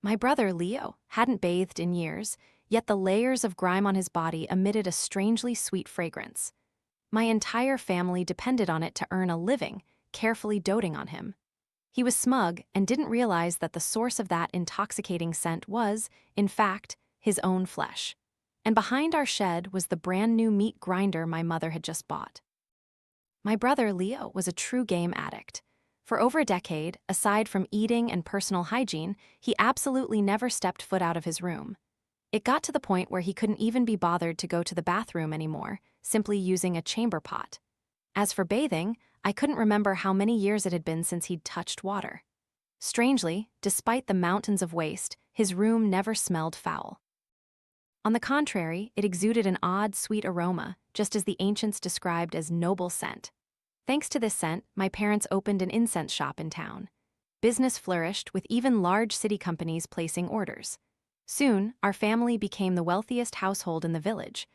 My brother, Leo, hadn't bathed in years, yet the layers of grime on his body emitted a strangely sweet fragrance. My entire family depended on it to earn a living, carefully doting on him. He was smug and didn't realize that the source of that intoxicating scent was, in fact, his own flesh. And behind our shed was the brand new meat grinder my mother had just bought. My brother, Leo, was a true game addict. For over a decade, aside from eating and personal hygiene, he absolutely never stepped foot out of his room. It got to the point where he couldn't even be bothered to go to the bathroom anymore, simply using a chamber pot. As for bathing, I couldn't remember how many years it had been since he'd touched water. Strangely, despite the mountains of waste, his room never smelled foul. On the contrary, it exuded an odd, sweet aroma, just as the ancients described as noble scent. Thanks to this scent, my parents opened an incense shop in town. Business flourished, with even large city companies placing orders. Soon, our family became the wealthiest household in the village.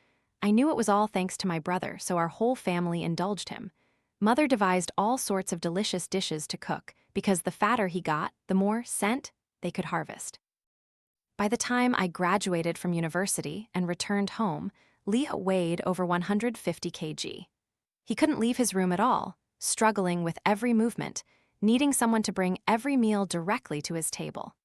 I knew it was all thanks to my brother, so our whole family indulged him. Mother devised all sorts of delicious dishes to cook, because the fatter he got, the more scent they could harvest. By the time I graduated from university and returned home, Leo weighed over 150 kg. He couldn't leave his room at all, struggling with every movement, needing someone to bring every meal directly to his table.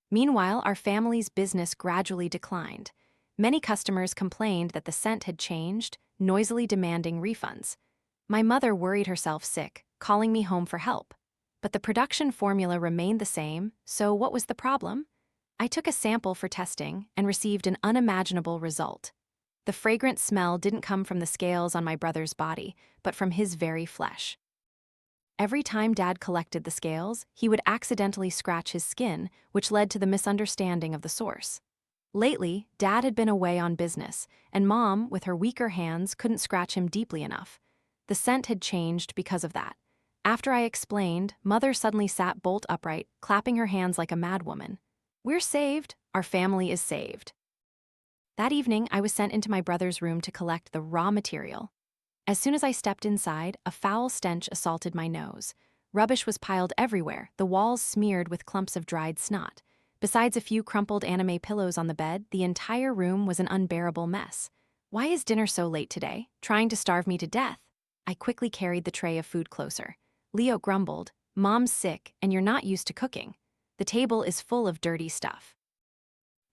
Meanwhile, our family's business gradually declined. Many customers complained that the scent had changed, noisily demanding refunds. My mother worried herself sick, calling me home for help. But the production formula remained the same, so what was the problem? I took a sample for testing and received an unimaginable result. The fragrant smell didn't come from the scales on my brother's body, but from his very flesh. Every time Dad collected the scales, he would accidentally scratch his skin, which led to the misunderstanding of the source. Lately, Dad had been away on business, and Mom, with her weaker hands, couldn't scratch him deeply enough. The scent had changed because of that. After I explained, Mother suddenly sat bolt upright, clapping her hands like a madwoman. "We're saved. Our family is saved." That evening, I was sent into my brother's room to collect the raw material. As soon as I stepped inside, a foul stench assaulted my nose. Rubbish was piled everywhere, the walls smeared with clumps of dried snot. Besides a few crumpled anime pillows on the bed, the entire room was an unbearable mess. "Why is dinner so late today? Trying to starve me to death?" I quickly carried the tray of food closer. Leo grumbled, "Mom's sick, and you're not used to cooking. The table is full of dirty stuff."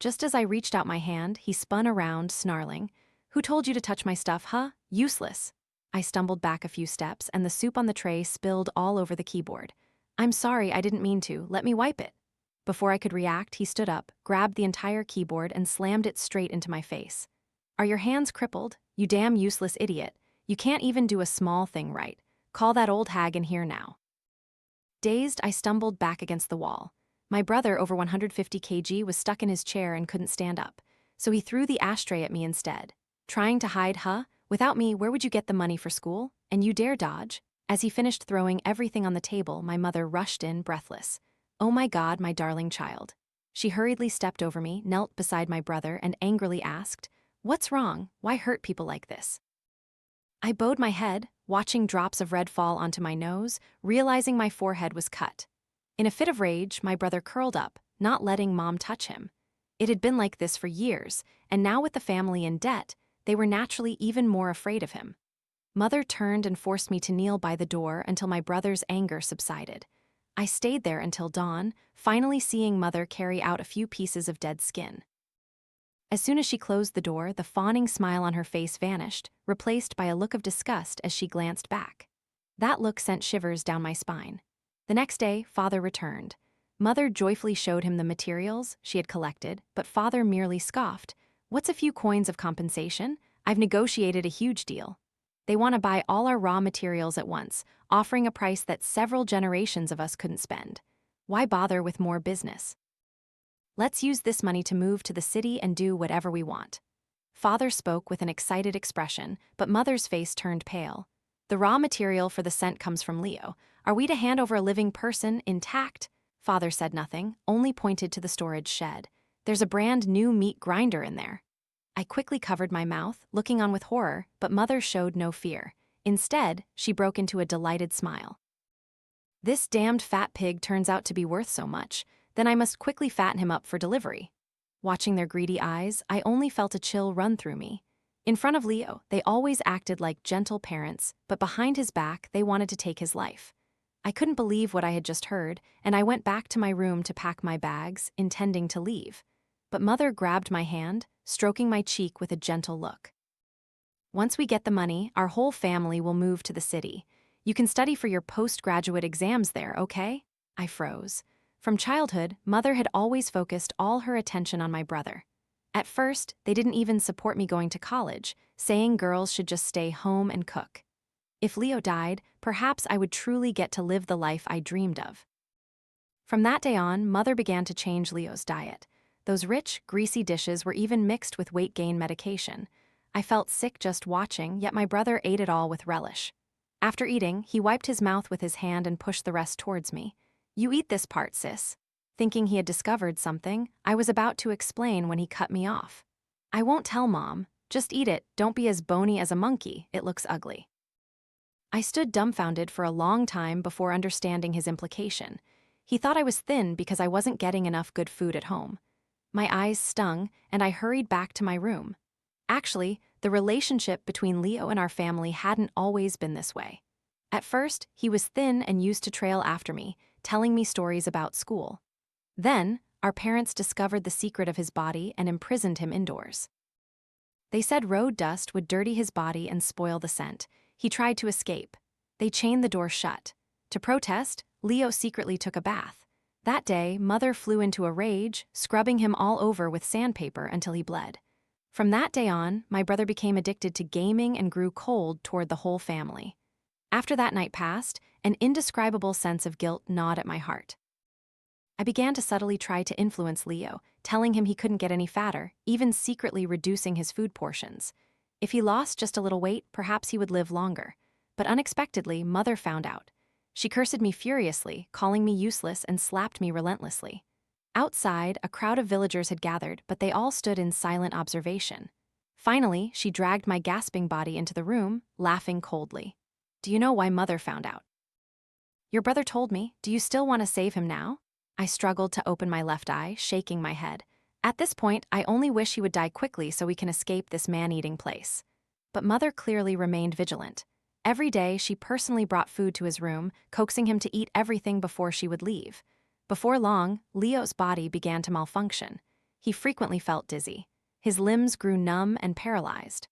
Just as I reached out my hand, he spun around, snarling, "Who told you to touch my stuff, huh? Useless." I stumbled back a few steps, and the soup on the tray spilled all over the keyboard. "I'm sorry, I didn't mean to. Let me wipe it." Before I could react, he stood up, grabbed the entire keyboard, and slammed it straight into my face. "Are your hands crippled? You damn useless idiot. You can't even do a small thing right. Call that old hag in here now." Dazed, I stumbled back against the wall. My brother, over 150 kg, was stuck in his chair and couldn't stand up, so he threw the ashtray at me instead. "Trying to hide, huh? Without me, where would you get the money for school? And you dare dodge?" As he finished throwing everything on the table, my mother rushed in, breathless. "Oh my God, my darling child." She hurriedly stepped over me, knelt beside my brother, and angrily asked, "What's wrong? Why hurt people like this?" I bowed my head, watching drops of red fall onto my nose, realizing my forehead was cut. In a fit of rage, my brother curled up, not letting Mom touch him. It had been like this for years, and now with the family in debt, they were naturally even more afraid of him. Mother turned and forced me to kneel by the door until my brother's anger subsided. I stayed there until dawn, finally seeing Mother carry out a few pieces of dead skin. As soon as she closed the door, the fawning smile on her face vanished, replaced by a look of disgust as she glanced back. That look sent shivers down my spine. The next day, Father returned. Mother joyfully showed him the materials she had collected, but Father merely scoffed. "What's a few coins of compensation? I've negotiated a huge deal. They want to buy all our raw materials at once, offering a price that several generations of us couldn't spend. Why bother with more business? Let's use this money to move to the city and do whatever we want." Father spoke with an excited expression, but Mother's face turned pale. "The raw material for the scent comes from Leo. Are we to hand over a living person intact?" Father said nothing, only pointed to the storage shed. "There's a brand new meat grinder in there." I quickly covered my mouth, looking on with horror, but Mother showed no fear. Instead, she broke into a delighted smile. "This damned fat pig turns out to be worth so much. then I must quickly fatten him up for delivery. Watching their greedy eyes, I only felt a chill run through me. In front of Leo, they always acted like gentle parents, but behind his back, they wanted to take his life. I couldn't believe what I had just heard, and I went back to my room to pack my bags, intending to leave. But Mother grabbed my hand, stroking my cheek with a gentle look. Once we get the money, our whole family will move to the city. You can study for your postgraduate exams there, okay? I froze. From childhood, Mother had always focused all her attention on my brother. At first, they didn't even support me going to college, saying girls should just stay home and cook. If Leo died, perhaps I would truly get to live the life I dreamed of. From that day on, Mother began to change Leo's diet. Those rich, greasy dishes were even mixed with weight gain medication. I felt sick just watching, yet my brother ate it all with relish. After eating, he wiped his mouth with his hand and pushed the rest towards me. "You eat this part, sis." Thinking he had discovered something, I was about to explain when he cut me off. "I won't tell Mom. Just eat it, don't be as bony as a monkey, it looks ugly." I stood dumbfounded for a long time before understanding his implication. He thought I was thin because I wasn't getting enough good food at home. My eyes stung, and I hurried back to my room. Actually, the relationship between Leo and our family hadn't always been this way. At first, he was thin and used to trail after me, telling me stories about school. Then, our parents discovered the secret of his body and imprisoned him indoors. They said road dust would dirty his body and spoil the scent. He tried to escape. They chained the door shut. To protest, Leo secretly took a bath. That day, Mother flew into a rage, scrubbing him all over with sandpaper until he bled. From that day on, my brother became addicted to gaming and grew cold toward the whole family. After that night passed, an indescribable sense of guilt gnawed at my heart. I began to subtly try to influence Leo, telling him he couldn't get any fatter, even secretly reducing his food portions. If he lost just a little weight, perhaps he would live longer. But unexpectedly, Mother found out. She cursed me furiously, calling me useless, and slapped me relentlessly. Outside, a crowd of villagers had gathered, but they all stood in silent observation. Finally, she dragged my gasping body into the room, laughing coldly. "Do you know why Mother found out?" "Your brother told me. Do you still want to save him now?" I struggled to open my left eye, shaking my head. At this point, I only wish he would die quickly so we can escape this man-eating place. But Mother clearly remained vigilant. Every day, she personally brought food to his room, coaxing him to eat everything before she would leave. Before long, Leo's body began to malfunction. He frequently felt dizzy. His limbs grew numb and paralyzed.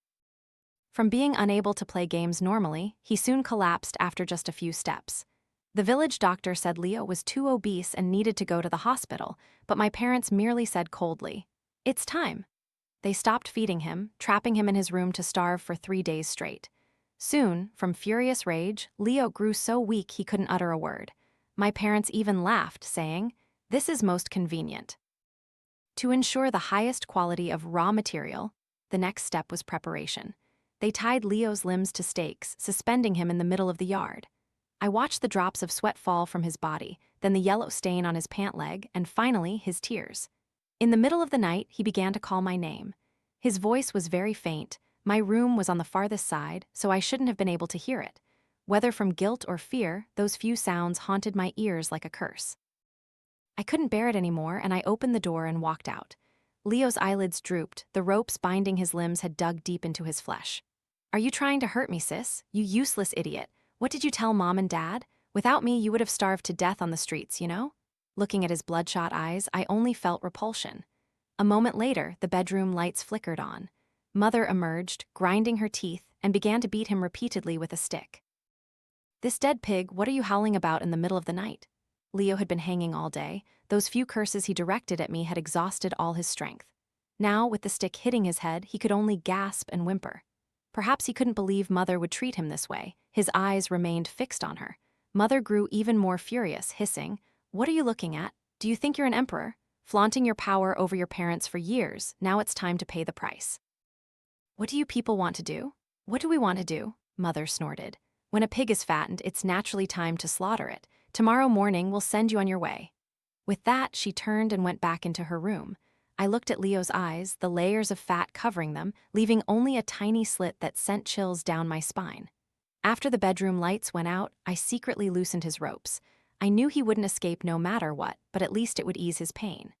From being unable to play games normally, he soon collapsed after just a few steps. The village doctor said Leo was too obese and needed to go to the hospital, but my parents merely said coldly, "It's time." They stopped feeding him, trapping him in his room to starve for 3 days straight. Soon, from furious rage, Leo grew so weak he couldn't utter a word. My parents even laughed, saying, "This is most convenient." To ensure the highest quality of raw material, the next step was preparation. They tied Leo's limbs to stakes, suspending him in the middle of the yard. I watched the drops of sweat fall from his body, then the yellow stain on his pant leg, and finally, his tears. In the middle of the night, he began to call my name. His voice was very faint. My room was on the farthest side, so I shouldn't have been able to hear it. Whether from guilt or fear, those few sounds haunted my ears like a curse. I couldn't bear it anymore, and I opened the door and walked out. Leo's eyelids drooped. The ropes binding his limbs had dug deep into his flesh. "Are you trying to hurt me, sis? You useless idiot. What did you tell Mom and Dad? Without me, you would have starved to death on the streets, you know?" Looking at his bloodshot eyes, I only felt repulsion. A moment later, the bedroom lights flickered on. Mother emerged, grinding her teeth, and began to beat him repeatedly with a stick. "This dead pig, what are you howling about in the middle of the night?" Leo had been hanging all day. Those few curses he directed at me had exhausted all his strength. Now, with the stick hitting his head, he could only gasp and whimper. Perhaps he couldn't believe Mother would treat him this way. His eyes remained fixed on her. Mother grew even more furious, hissing, "What are you looking at? Do you think you're an emperor? Flaunting your power over your parents for years, now it's time to pay the price." "What do you people want to do?" "What do we want to do?" Mother snorted. "When a pig is fattened, it's naturally time to slaughter it. Tomorrow morning, we'll send you on your way." With that, she turned and went back into her room. I looked at Leo's eyes, the layers of fat covering them, leaving only a tiny slit that sent chills down my spine. After the bedroom lights went out, I secretly loosened his ropes. I knew he wouldn't escape no matter what, but at least it would ease his pain.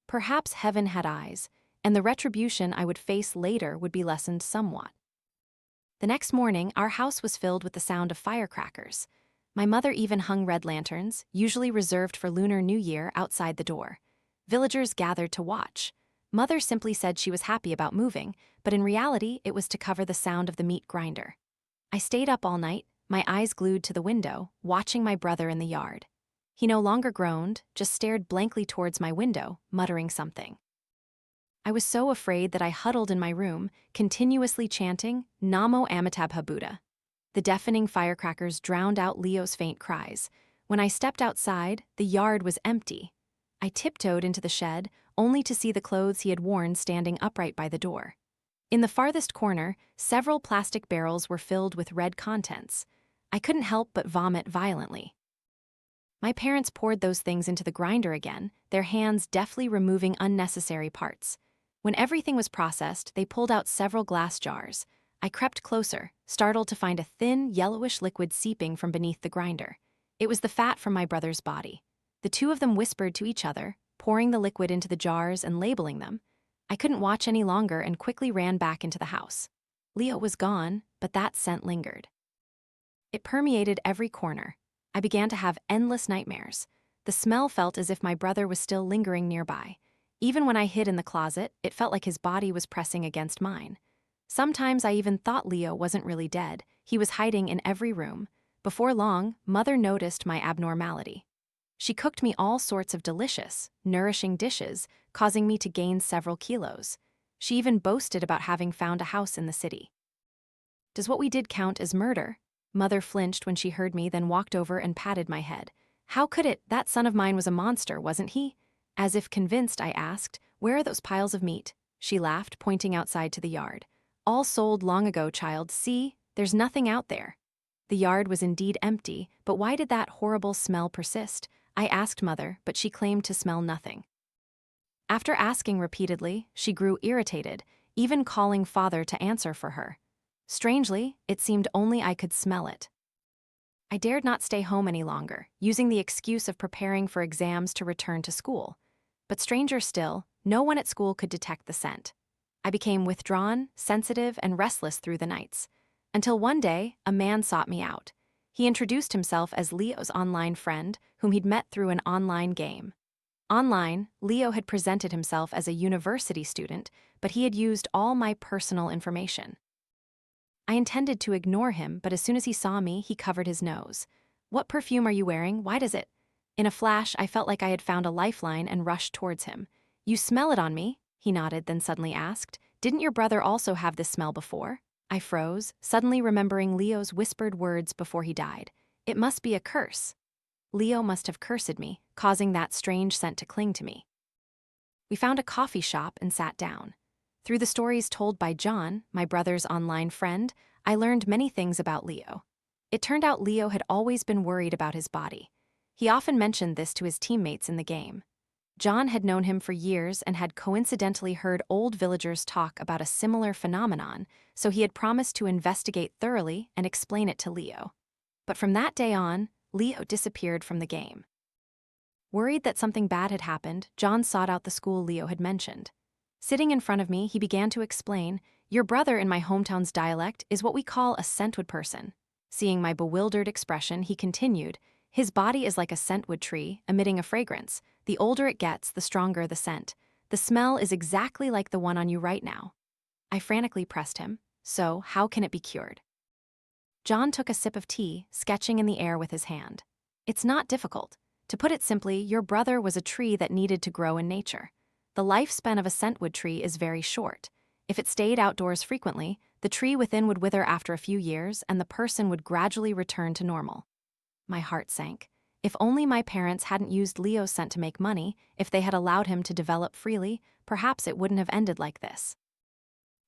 Perhaps heaven had eyes, and the retribution I would face later would be lessened somewhat. The next morning, our house was filled with the sound of firecrackers. My mother even hung red lanterns, usually reserved for Lunar New Year, outside the door. Villagers gathered to watch. Mother simply said she was happy about moving, but in reality, it was to cover the sound of the meat grinder. I stayed up all night, my eyes glued to the window, watching my brother in the yard. He no longer groaned, just stared blankly towards my window, muttering something. I was so afraid that I huddled in my room, continuously chanting, Namo Amitabha Buddha. The deafening firecrackers drowned out Leo's faint cries. When I stepped outside, the yard was empty. I tiptoed into the shed, only to see the clothes he had worn standing upright by the door. In the farthest corner, several plastic barrels were filled with red contents. I couldn't help but vomit violently. My parents poured those things into the grinder again, their hands deftly removing unnecessary parts. When everything was processed, they pulled out several glass jars. I crept closer, startled to find a thin, yellowish liquid seeping from beneath the grinder. It was the fat from my brother's body. The two of them whispered to each other, pouring the liquid into the jars and labeling them. I couldn't watch any longer and quickly ran back into the house. Leo was gone, but that scent lingered. It permeated every corner. I began to have endless nightmares. The smell felt as if my brother was still lingering nearby. Even when I hid in the closet, it felt like his body was pressing against mine. Sometimes I even thought Leo wasn't really dead. He was hiding in every room. Before long, Mother noticed my abnormality. She cooked me all sorts of delicious, nourishing dishes, causing me to gain several kilos. She even boasted about having found a house in the city. Does what we did count as murder? Mother flinched when she heard me, then walked over and patted my head. How could it? That son of mine was a monster, wasn't he? As if convinced, I asked, where are those piles of meat? She laughed, pointing outside to the yard. All sold long ago, child. See, there's nothing out there. The yard was indeed empty, but why did that horrible smell persist? I asked Mother, but she claimed to smell nothing. After asking repeatedly, she grew irritated, even calling Father to answer for her. Strangely, it seemed only I could smell it. I dared not stay home any longer, using the excuse of preparing for exams to return to school. But stranger still, no one at school could detect the scent. I became withdrawn, sensitive, and restless through the nights. Until one day, a man sought me out. He introduced himself as Leo's online friend, whom he'd met through an online game. Online, Leo had presented himself as a university student, but he had used all my personal information. I intended to ignore him, but as soon as he saw me, he covered his nose. What perfume are you wearing? Why does it? In a flash, I felt like I had found a lifeline and rushed towards him. You smell it on me? He nodded, then suddenly asked. Didn't your brother also have this smell before? I froze, suddenly remembering Leo's whispered words before he died. It must be a curse. Leo must have cursed me, causing that strange scent to cling to me. We found a coffee shop and sat down. Through the stories told by John, my brother's online friend, I learned many things about Leo. It turned out Leo had always been worried about his body. He often mentioned this to his teammates in the game. John had known him for years and had coincidentally heard old villagers talk about a similar phenomenon, so he had promised to investigate thoroughly and explain it to Leo. But from that day on, Leo disappeared from the game. Worried that something bad had happened, John sought out the school Leo had mentioned. Sitting in front of me, he began to explain, your brother in my hometown's dialect is what we call a scentwood person. Seeing my bewildered expression, he continued, his body is like a scentwood tree, emitting a fragrance. The older it gets, the stronger the scent. The smell is exactly like the one on you right now. I frantically pressed him. So, how can it be cured? John took a sip of tea, sketching in the air with his hand. It's not difficult. To put it simply, your brother was a tree that needed to grow in nature. The lifespan of a scentwood tree is very short. If it stayed outdoors frequently, the tree within would wither after a few years and the person would gradually return to normal. My heart sank. If only my parents hadn't used Leo's scent to make money, if they had allowed him to develop freely, perhaps it wouldn't have ended like this.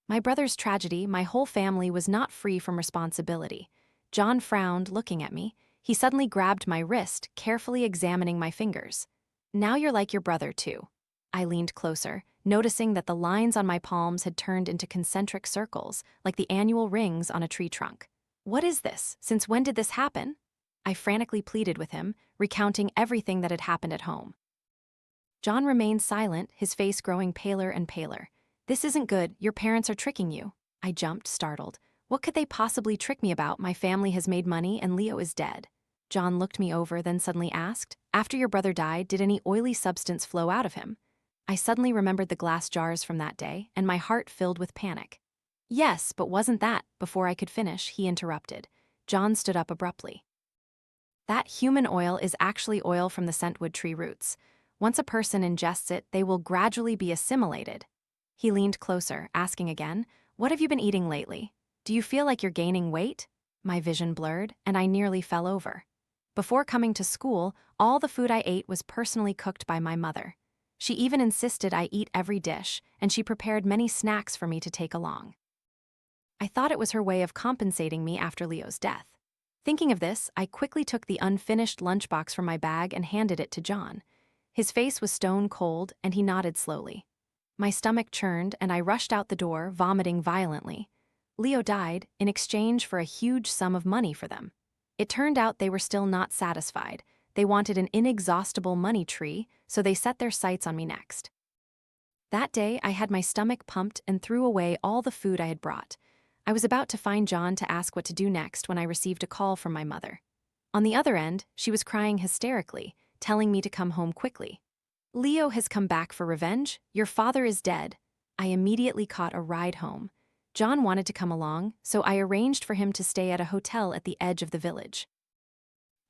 My brother's tragedy, my whole family was not free from responsibility. John frowned, looking at me. He suddenly grabbed my wrist, carefully examining my fingers. Now you're like your brother, too. I leaned closer, noticing that the lines on my palms had turned into concentric circles, like the annual rings on a tree trunk. What is this? Since when did this happen? I frantically pleaded with him, recounting everything that had happened at home. John remained silent, his face growing paler and paler. "This isn't good, your parents are tricking you." I jumped, startled. "What could they possibly trick me about? My family has made money and Leo is dead." John looked me over, then suddenly asked, "After your brother died, did any oily substance flow out of him?" I suddenly remembered the glass jars from that day, and my heart filled with panic. "Yes, but wasn't that?" Before I could finish, he interrupted. John stood up abruptly. "That human oil is actually oil from the scentwood tree roots. Once a person ingests it, they will gradually be assimilated." He leaned closer, asking again, "What have you been eating lately? Do you feel like you're gaining weight?" My vision blurred, and I nearly fell over. Before coming to school, all the food I ate was personally cooked by my mother. She even insisted I eat every dish, and she prepared many snacks for me to take along. I thought it was her way of compensating me after Leo's death. Thinking of this, I quickly took the unfinished lunchbox from my bag and handed it to John. His face was stone cold, and he nodded slowly. My stomach churned, and I rushed out the door, vomiting violently. Leo died in exchange for a huge sum of money for them. It turned out they were still not satisfied. They wanted an inexhaustible money tree, so they set their sights on me next. That day, I had my stomach pumped and threw away all the food I had brought. I was about to find John to ask what to do next when I received a call from my mother. On the other end, she was crying hysterically, telling me to come home quickly. "Leo has come back for revenge. Your father is dead." I immediately caught a ride home. John wanted to come along, so I arranged for him to stay at a hotel at the edge of the village.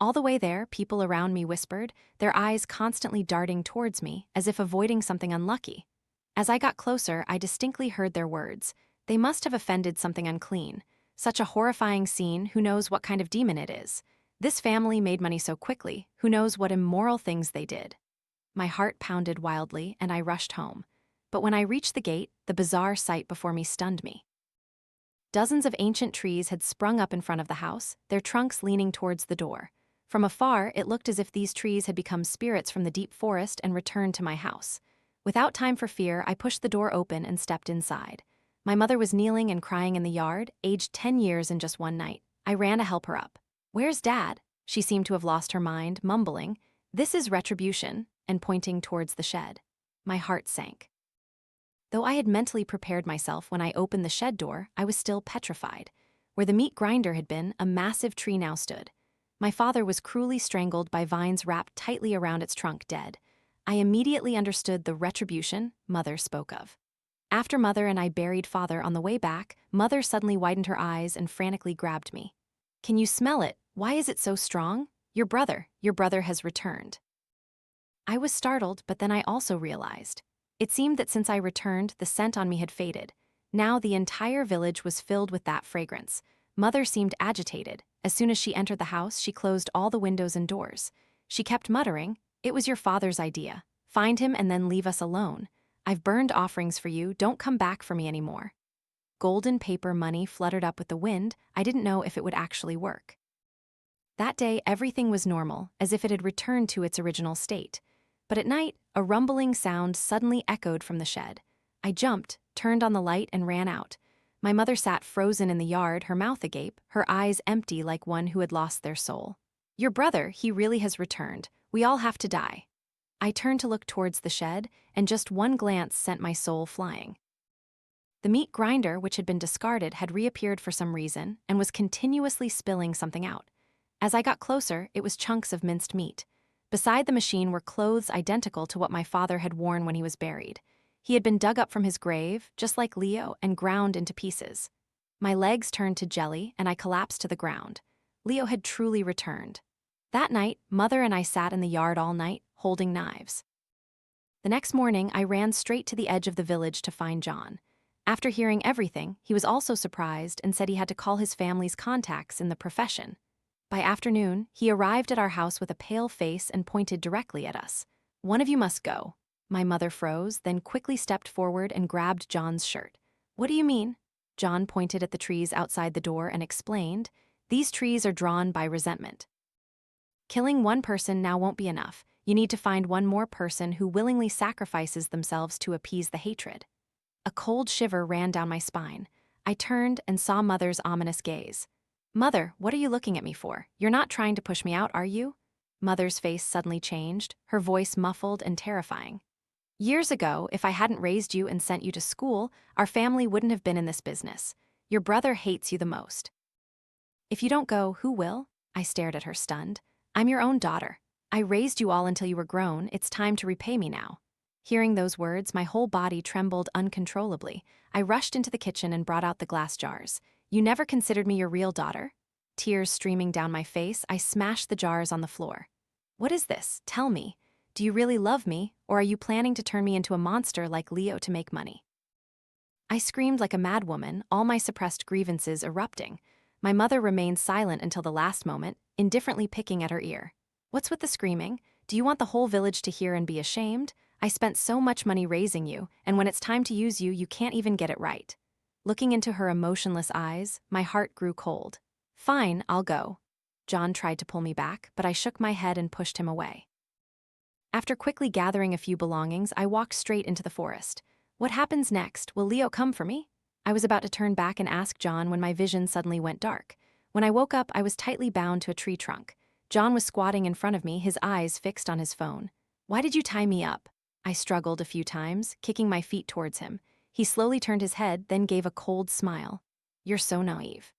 All the way there, people around me whispered, their eyes constantly darting towards me, as if avoiding something unlucky. As I got closer, I distinctly heard their words. They must have offended something unclean. Such a horrifying scene, who knows what kind of demon it is? This family made money so quickly, who knows what immoral things they did? My heart pounded wildly, and I rushed home. But when I reached the gate, the bizarre sight before me stunned me. Dozens of ancient trees had sprung up in front of the house, their trunks leaning towards the door. From afar, it looked as if these trees had become spirits from the deep forest and returned to my house. Without time for fear, I pushed the door open and stepped inside. My mother was kneeling and crying in the yard, aged 10 years in just one night. I ran to help her up. "Where's Dad?" She seemed to have lost her mind, mumbling, "This is retribution," and pointing towards the shed. My heart sank. Though I had mentally prepared myself when I opened the shed door, I was still petrified. Where the meat grinder had been, a massive tree now stood. My father was cruelly strangled by vines wrapped tightly around its trunk, dead. I immediately understood the retribution Mother spoke of. After Mother and I buried Father on the way back, Mother suddenly widened her eyes and frantically grabbed me. "Can you smell it? Why is it so strong? Your brother has returned." I was startled, but then I also realized. It seemed that since I returned, the scent on me had faded. Now the entire village was filled with that fragrance. Mother seemed agitated. As soon as she entered the house, she closed all the windows and doors. She kept muttering, "It was your father's idea. Find him and then leave us alone. I've burned offerings for you, don't come back for me anymore." Golden paper money fluttered up with the wind. I didn't know if it would actually work. That day, everything was normal, as if it had returned to its original state. But at night, a rumbling sound suddenly echoed from the shed. I jumped, turned on the light, and ran out. My mother sat frozen in the yard, her mouth agape, her eyes empty like one who had lost their soul. "Your brother, he really has returned. We all have to die." I turned to look towards the shed, and just one glance sent my soul flying. The meat grinder, which had been discarded, had reappeared for some reason and was continuously spilling something out. As I got closer, it was chunks of minced meat. Beside the machine were clothes identical to what my father had worn when he was buried. He had been dug up from his grave, just like Leo, and ground into pieces. My legs turned to jelly, and I collapsed to the ground. Leo had truly returned. That night, Mother and I sat in the yard all night, holding knives. The next morning, I ran straight to the edge of the village to find John. After hearing everything, he was also surprised and said he had to call his family's contacts in the profession. By afternoon, he arrived at our house with a pale face and pointed directly at us. "One of you must go." My mother froze, then quickly stepped forward and grabbed John's shirt. "What do you mean?" John pointed at the trees outside the door and explained, "These trees are drawn by resentment. Killing one person now won't be enough. You need to find one more person who willingly sacrifices themselves to appease the hatred." A cold shiver ran down my spine. I turned and saw Mother's ominous gaze. Mother, what are you looking at me for? You're not trying to push me out, are you? Mother's face suddenly changed, her voice muffled and terrifying. Years ago, if I hadn't raised you and sent you to school, our family wouldn't have been in this business. Your brother hates you the most. If you don't go, who will? I stared at her, stunned. I'm your own daughter. I raised you all until you were grown. It's time to repay me now. Hearing those words, my whole body trembled uncontrollably. I rushed into the kitchen and brought out the glass jars. You never considered me your real daughter? Tears streaming down my face, I smashed the jars on the floor. What is this? Tell me. Do you really love me, or are you planning to turn me into a monster like Leo to make money? I screamed like a madwoman, all my suppressed grievances erupting. My mother remained silent until the last moment, indifferently picking at her ear. What's with the screaming? Do you want the whole village to hear and be ashamed? I spent so much money raising you, and when it's time to use you, you can't even get it right. Looking into her emotionless eyes, my heart grew cold. Fine, I'll go. John tried to pull me back, but I shook my head and pushed him away. After quickly gathering a few belongings, I walked straight into the forest. What happens next? Will Leo come for me? I was about to turn back and ask John when my vision suddenly went dark. When I woke up, I was tightly bound to a tree trunk. John was squatting in front of me, his eyes fixed on his phone. Why did you tie me up? I struggled a few times, kicking my feet towards him. He slowly turned his head, then gave a cold smile. You're so naive.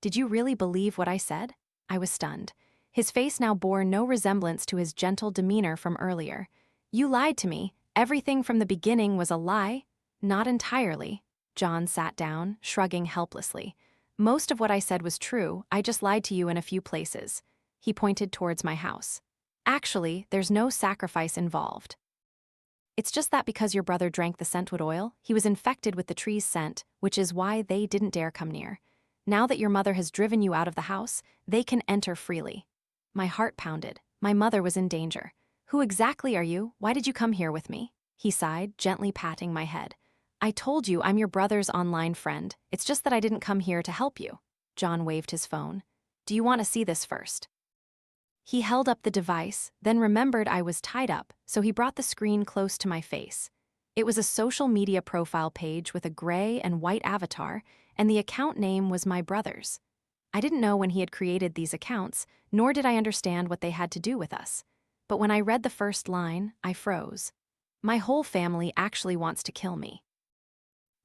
Did you really believe what I said? I was stunned. His face now bore no resemblance to his gentle demeanor from earlier. You lied to me. Everything from the beginning was a lie? Not entirely. John sat down, shrugging helplessly. Most of what I said was true, I just lied to you in a few places. He pointed towards my house. Actually, there's no sacrifice involved. It's just that because your brother drank the scentwood oil, he was infected with the tree's scent, which is why they didn't dare come near. Now that your mother has driven you out of the house, they can enter freely. My heart pounded. My mother was in danger. Who exactly are you? Why did you come here with me? He sighed, gently patting my head. I told you I'm your brother's online friend. It's just that I didn't come here to help you. John waved his phone. Do you want to see this first? He held up the device, then remembered I was tied up, so he brought the screen close to my face. It was a social media profile page with a gray and white avatar, and the account name was my brother's. I didn't know when he had created these accounts, nor did I understand what they had to do with us. But when I read the first line, I froze. My whole family actually wants to kill me.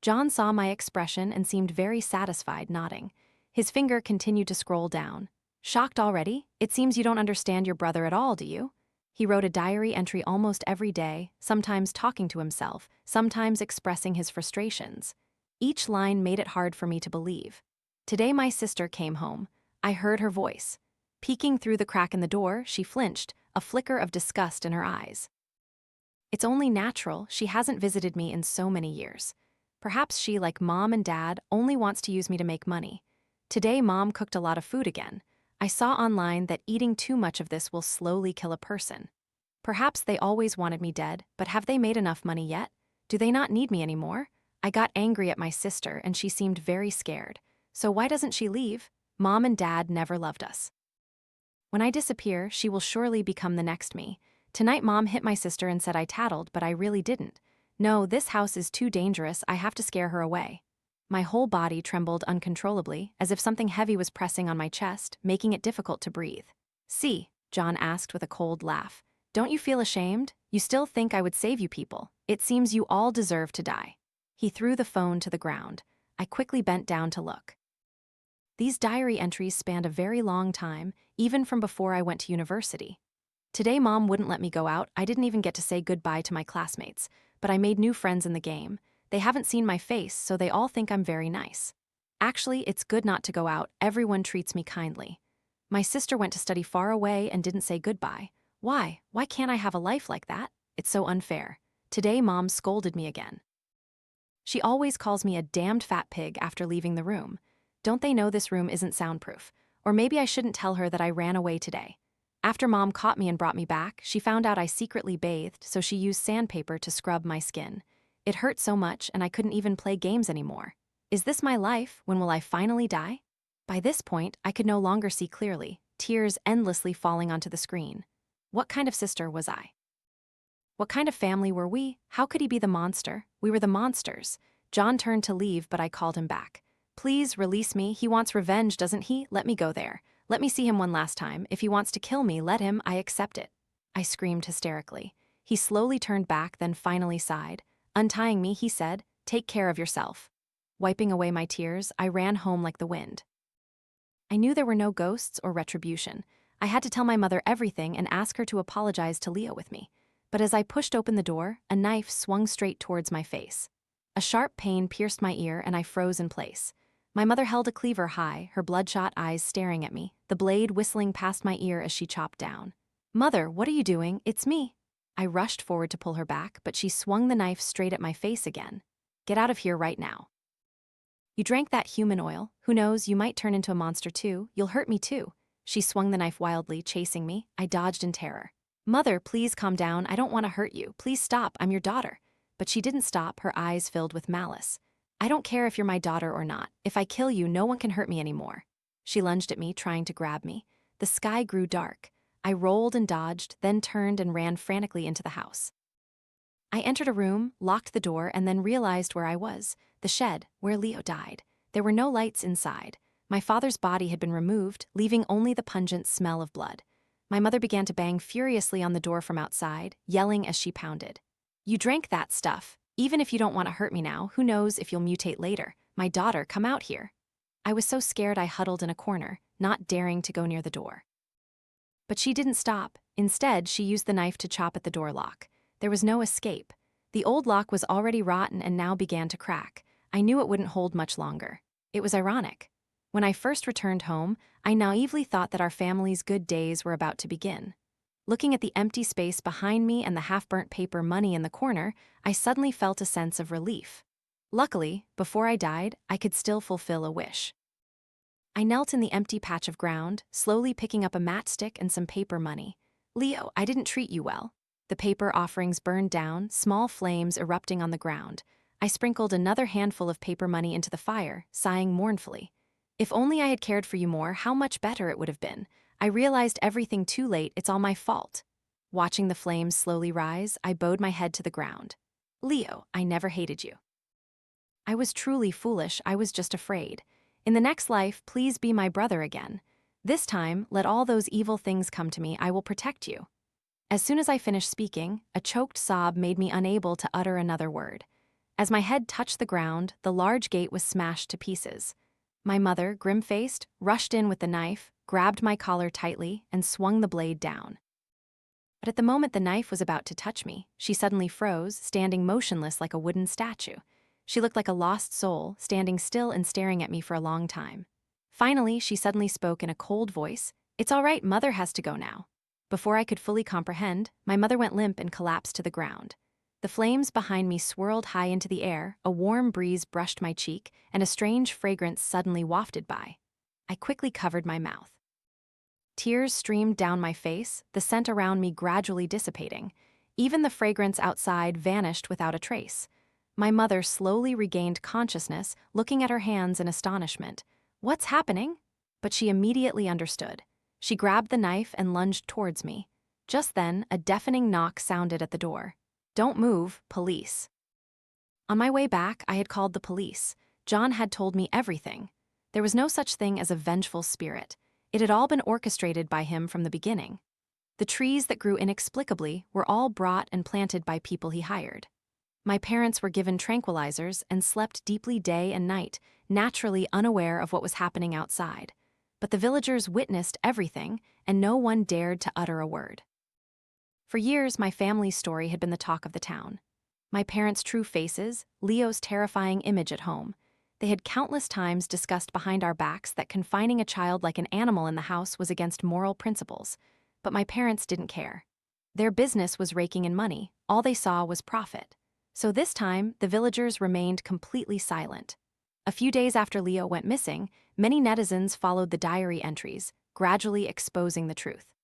John saw my expression and seemed very satisfied, nodding. His finger continued to scroll down. Shocked already? It seems you don't understand your brother at all, do you? He wrote a diary entry almost every day, sometimes talking to himself, sometimes expressing his frustrations. Each line made it hard for me to believe. Today my sister came home. I heard her voice. Peeking through the crack in the door, she flinched, a flicker of disgust in her eyes. It's only natural, she hasn't visited me in so many years. Perhaps she, like Mom and Dad, only wants to use me to make money. Today Mom cooked a lot of food again. I saw online that eating too much of this will slowly kill a person. Perhaps they always wanted me dead, but have they made enough money yet? Do they not need me anymore? I got angry at my sister and she seemed very scared. So why doesn't she leave? Mom and Dad never loved us. When I disappear, she will surely become the next me. Tonight Mom hit my sister and said I tattled, but I really didn't. No, this house is too dangerous, I have to scare her away. My whole body trembled uncontrollably, as if something heavy was pressing on my chest, making it difficult to breathe. See, John asked with a cold laugh. Don't you feel ashamed? You still think I would save you people. It seems you all deserve to die. He threw the phone to the ground. I quickly bent down to look. These diary entries spanned a very long time, even from before I went to university. Today Mom wouldn't let me go out, I didn't even get to say goodbye to my classmates, but I made new friends in the game. They haven't seen my face, so they all think I'm very nice. Actually, it's good not to go out, everyone treats me kindly. My sister went to study far away and didn't say goodbye. Why? Why can't I have a life like that? It's so unfair. Today Mom scolded me again. She always calls me a damned fat pig after leaving the room. Don't they know this room isn't soundproof? Or maybe I shouldn't tell her that I ran away today. After Mom caught me and brought me back, she found out I secretly bathed, so she used sandpaper to scrub my skin. It hurt so much and I couldn't even play games anymore. Is this my life? When will I finally die? By this point, I could no longer see clearly, tears endlessly falling onto the screen. What kind of sister was I? What kind of family were we? How could he be the monster? We were the monsters. John turned to leave, but I called him back. Please release me. He wants revenge, doesn't he? Let me go there. Let me see him one last time. If he wants to kill me, let him. I accept it. I screamed hysterically. He slowly turned back, then finally sighed. Untying me, he said, "Take care of yourself." Wiping away my tears, I ran home like the wind. I knew there were no ghosts or retribution. I had to tell my mother everything and ask her to apologize to Leo with me. But as I pushed open the door, a knife swung straight towards my face. A sharp pain pierced my ear and I froze in place. My mother held a cleaver high, her bloodshot eyes staring at me, the blade whistling past my ear as she chopped down. "Mother, what are you doing? It's me." I rushed forward to pull her back, but she swung the knife straight at my face again. "Get out of here right now. You drank that human oil. Who knows, you might turn into a monster too. You'll hurt me too." She swung the knife wildly, chasing me. I dodged in terror. "Mother, please calm down. I don't want to hurt you. Please stop. I'm your daughter." But she didn't stop, her eyes filled with malice. "I don't care if you're my daughter or not. If I kill you, no one can hurt me anymore." She lunged at me, trying to grab me. The sky grew dark. I rolled and dodged, then turned and ran frantically into the house. I entered a room, locked the door, and then realized where I was. The shed, where Leo died. There were no lights inside. My father's body had been removed, leaving only the pungent smell of blood. My mother began to bang furiously on the door from outside, yelling as she pounded. "You drank that stuff. Even if you don't want to hurt me now, who knows if you'll mutate later. My daughter, come out here." I was so scared I huddled in a corner, not daring to go near the door. But she didn't stop. Instead, she used the knife to chop at the door lock. There was no escape. The old lock was already rotten and now began to crack. I knew it wouldn't hold much longer. It was ironic. When I first returned home, I naively thought that our family's good days were about to begin. Looking at the empty space behind me and the half-burnt paper money in the corner, I suddenly felt a sense of relief. Luckily, before I died, I could still fulfill a wish. I knelt in the empty patch of ground, slowly picking up a matchstick and some paper money. "Leo, I didn't treat you well." The paper offerings burned down, small flames erupting on the ground. I sprinkled another handful of paper money into the fire, sighing mournfully. "If only I had cared for you more, how much better it would have been. I realized everything too late, it's all my fault." Watching the flames slowly rise, I bowed my head to the ground. "Leo, I never hated you. I was truly foolish, I was just afraid. In the next life, please be my brother again. This time, let all those evil things come to me, I will protect you." As soon as I finished speaking, a choked sob made me unable to utter another word. As my head touched the ground, the large gate was smashed to pieces. My mother, grim-faced, rushed in with the knife, grabbed my collar tightly, and swung the blade down. But at the moment the knife was about to touch me, she suddenly froze, standing motionless like a wooden statue. She looked like a lost soul, standing still and staring at me for a long time. Finally, she suddenly spoke in a cold voice. "It's all right, Mother has to go now." Before I could fully comprehend, my mother went limp and collapsed to the ground. The flames behind me swirled high into the air, a warm breeze brushed my cheek, and a strange fragrance suddenly wafted by. I quickly covered my mouth. Tears streamed down my face, the scent around me gradually dissipating. Even the fragrance outside vanished without a trace. My mother slowly regained consciousness, looking at her hands in astonishment. "What's happening?" But she immediately understood. She grabbed the knife and lunged towards me. Just then, a deafening knock sounded at the door. "Don't move, police." On my way back, I had called the police. John had told me everything. There was no such thing as a vengeful spirit. It had all been orchestrated by him from the beginning. The trees that grew inexplicably were all brought and planted by people he hired. My parents were given tranquilizers and slept deeply day and night, naturally unaware of what was happening outside. But the villagers witnessed everything, and no one dared to utter a word. For years, my family's story had been the talk of the town. My parents' true faces, Leo's terrifying image at home. They had countless times discussed behind our backs that confining a child like an animal in the house was against moral principles. But my parents didn't care. Their business was raking in money, all they saw was profit. So this time, the villagers remained completely silent. A few days after Leo went missing, many netizens followed the diary entries, gradually exposing the truth.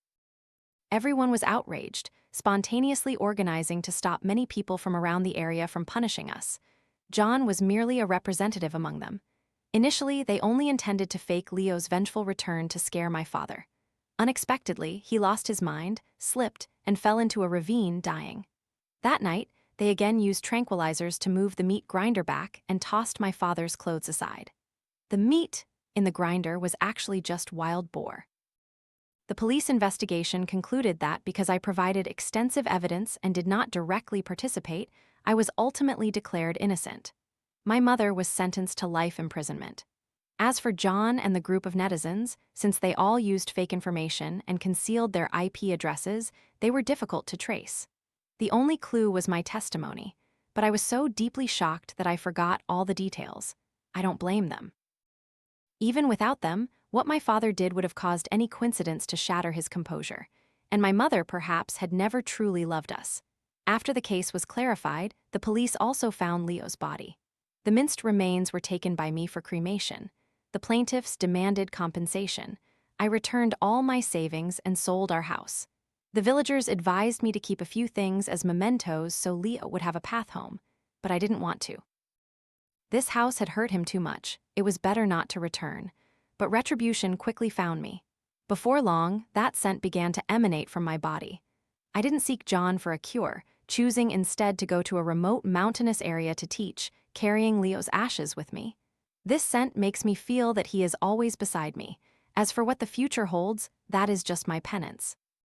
Everyone was outraged, spontaneously organizing to stop many people from around the area from punishing us. John was merely a representative among them. Initially, they only intended to fake Leo's vengeful return to scare my father. Unexpectedly, he lost his mind, slipped, and fell into a ravine, dying. That night, they again used tranquilizers to move the meat grinder back and tossed my father's clothes aside. The meat in the grinder was actually just wild boar. The police investigation concluded that because I provided extensive evidence and did not directly participate, I was ultimately declared innocent. My mother was sentenced to life imprisonment. As for John and the group of netizens, since they all used fake information and concealed their IP addresses, they were difficult to trace. The only clue was my testimony, but I was so deeply shocked that I forgot all the details. I don't blame them. Even without them, what my father did would have caused any coincidence to shatter his composure, and my mother perhaps had never truly loved us. After the case was clarified, the police also found Leo's body. The minced remains were taken by me for cremation. The plaintiffs demanded compensation. I returned all my savings and sold our house. The villagers advised me to keep a few things as mementos so Leo would have a path home, but I didn't want to. This house had hurt him too much. It was better not to return. But retribution quickly found me. Before long, that scent began to emanate from my body. I didn't seek John for a cure, choosing instead to go to a remote mountainous area to teach, carrying Leo's ashes with me. This scent makes me feel that he is always beside me. As for what the future holds, that is just my penance.